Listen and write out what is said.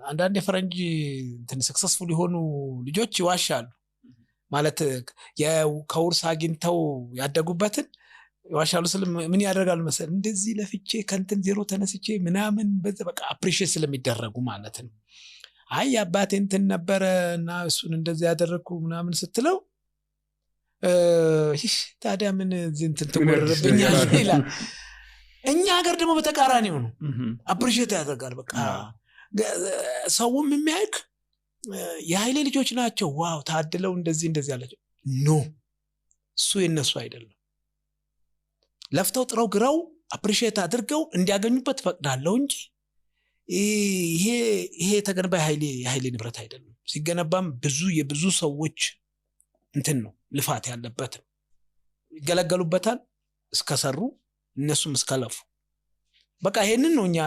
አንዳንድ የፈረንጅ እንትን ሰክሰስፉል የሆኑ ልጆች ይዋሻሉ ማለት ከውርስ አግኝተው ያደጉበትን ይዋሻሉ ስለ ምን ያደርጋሉ መሰል እንደዚህ ለፍቼ ከንትን ዜሮ ተነስቼ ምናምን በቃ አፕሪሺየት ስለሚደረጉ ማለት ነው። አይ አባቴ እንትን ነበረና እሱን እንደዚህ ያደረኩ ምናምን ስትለው ታዲያ ምን እንትን ተወረረብኛል ይላል። እኛ ሀገር ደግሞ በተቃራኒው ነው። አፕሪሺየት ያደርጋል። በቃ ሰውም የሚያይክ የኃይሌ ልጆች ናቸው ዋው ታድለው እንደዚህ ያላቸው ኖ እሱ የነሱ አይደለም። ለፍተው ጥረው ግረው አፕሪሺየት አድርገው እንዲያገኙበት ፈቅዳለሁ እንጂ ይሄ ተገነባ የኃይሌ ንብረት አይደለም። ሲገነባም የብዙ ሰዎች እንትን ነው ልፋት ያለበት ይገለገሉበታል እስከሰሩ እነሱም እስከለፉ በቃ ይሄንን ነው እኛ